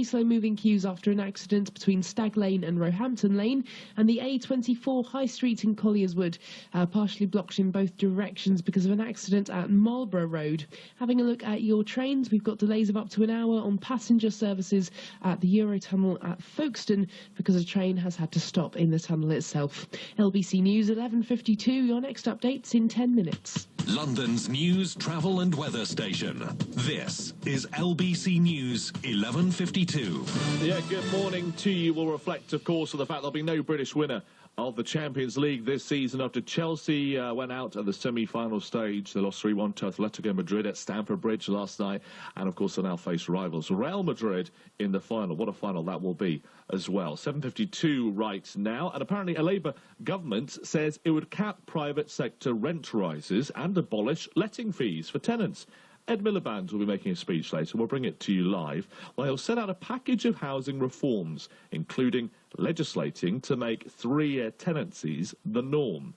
Slow-moving queues after an accident between Stag Lane and Roehampton Lane, and the A24 High Street in Colliers Wood partially blocked in both directions because of an accident at Marlborough Road. Having a look at your trains, we've got delays of up to an hour on passenger services at the Eurotunnel at Folkestone because a train has had to stop in the tunnel itself. LBC News 11:52, your next updates in 10 minutes. London's news, travel and weather station. This is LBC News 11:52. Yeah, good morning to you. Will reflect, of course, on the fact there'll be no British winner of the Champions League this season after Chelsea went out at the semi-final stage. They lost 3-1 to Atletico Madrid at Stamford Bridge last night, and of course they now face rivals Real Madrid in the final. What a final that will be as well. 7:52 right now, and apparently a Labour government says it would cap private sector rent rises and abolish letting fees for tenants. Ed Miliband will be making a speech later. We'll bring it to you live. Well, he'll set out a package of housing reforms, including legislating to make 3-year tenancies the norm.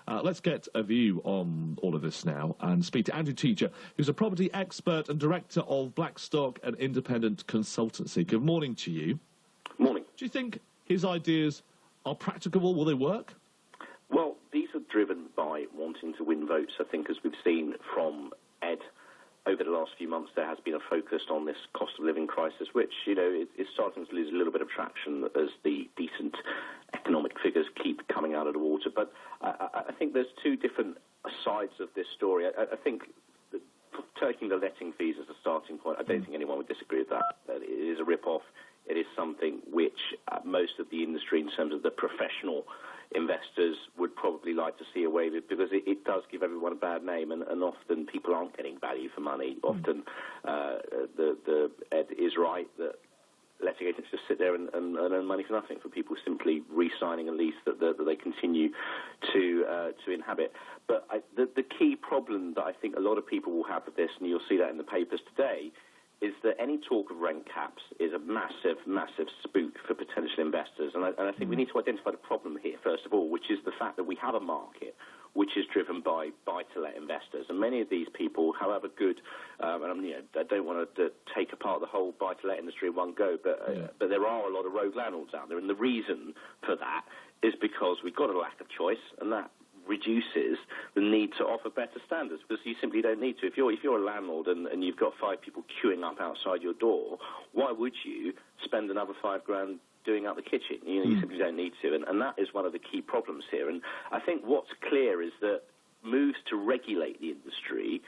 Let's get a view on all of this now and speak to Andrew Teacher, who's a property expert and director of Blackstock, an independent consultancy. Good morning to you. Morning. Do you think his ideas are practicable? Will they work? Well, these are driven by wanting to win votes. I think, as we've seen from Ed over the last few months, there has been a focus on this cost of living crisis, which, you know, is starting to lose a little bit of traction as the decent economic figures keep coming out of the water. But I think there's two different sides of this story. I think that taking the letting fees as a starting point, I don't think anyone would disagree with that. It is a rip-off. It is something which most of the industry, in terms of the professional investors, would probably like to see away with, because it does give everyone a bad name, and often people aren't getting value for money. Often the Ed is right that letting agents just sit there and earn money for nothing, for people simply re-signing a lease that they continue to inhabit. But the key problem that I think a lot of people will have with this, and you'll see that in the papers today, is that any talk of rent caps is a massive, massive spook for potential investors. And I think we need to identify the problem here, first of all, which is the fact that we have a market which is driven by buy-to-let investors. And many of these people, however good, and I don't want to take apart the whole buy-to-let industry in one go, but there are a lot of rogue landlords out there. And the reason for that is because we've got a lack of choice, and that reduces the need to offer better standards, because you simply don't need to. If you're a landlord and you've got 5 people queuing up outside your door, why would you spend another £5,000 doing up the kitchen? You simply don't need to, and that is one of the key problems here. And I think what's clear is that moves to regulate the industry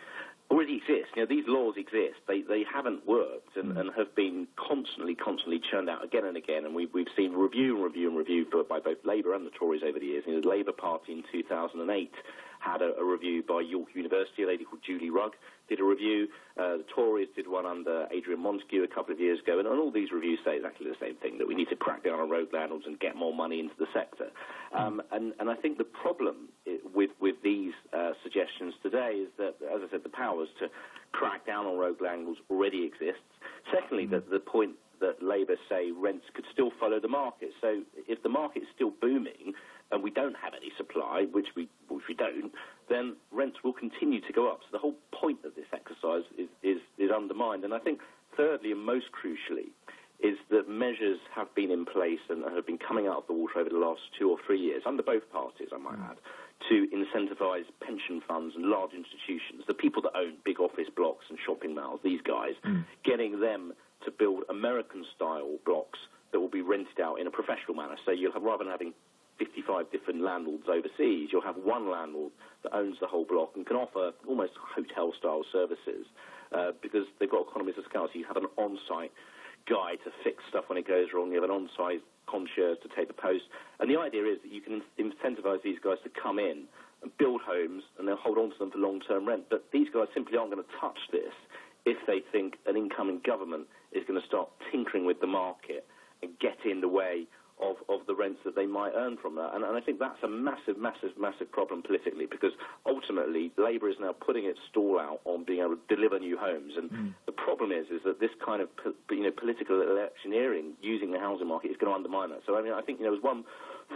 already exist. These laws exist. They haven't worked and have been constantly churned out again and again. And we've seen review by both Labour and the Tories over the years. The Labour Party in 2008 had a review by York University. A lady called Julie Rugg did a review. The Tories did one under Adrian Montague a couple of years ago. And all these reviews say exactly the same thing, that we need to crack down on rogue landlords and get more money into the sector. And I think the problem with these suggestions today is that, as I said, the powers to crack down on rogue landlords already exists. Secondly, the point that Labour say rents could still follow the market. So if the market is still booming and we don't have any supply, which we don't, then rents will continue to go up. So the whole point of this exercise is undermined. And I think, thirdly, and most crucially, is that measures have been in place and have been coming out of the water over the last 2 or 3 years, under both parties, I might add, to incentivise pension funds and large institutions, the people that own big office blocks and shopping malls, these guys, getting them to build American-style blocks that will be rented out in a professional manner. So you'll have, rather than having 55 different landlords overseas, you'll have one landlord that owns the whole block and can offer almost hotel-style services because they've got economies of scale. So you have an on-site guy to fix stuff when it goes wrong. You have an on-site concierge to take the post. And the idea is that you can incentivise these guys to come in and build homes, and they'll hold on to them for long-term rent. But these guys simply aren't going to touch this if they think an incoming government is going to start tinkering with the market and get in the way of the rents that they might earn from that. And I think that's a massive, massive, massive problem politically, because ultimately Labour is now putting its stall out on being able to deliver new homes. And the problem is that this kind of political electioneering using the housing market is going to undermine that. So I think as one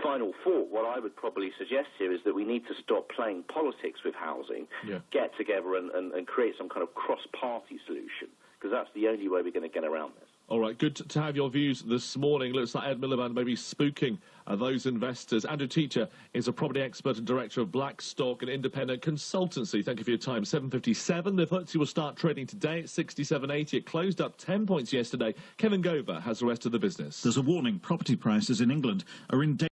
final thought, what I would probably suggest here is that we need to stop playing politics with housing, get together and create some kind of cross-party solution, because that's the only way we're going to get around this. All right, good to have your views this morning. Looks like Ed Miliband may be spooking those investors. Andrew Teacher is a property expert and director of Blackstock, an independent consultancy. Thank you for your time. 7:57. The FTSE will start trading today at 67.80. It closed up 10 points yesterday. Kevin Gover has the rest of the business. There's a warning. Property prices in England are in danger.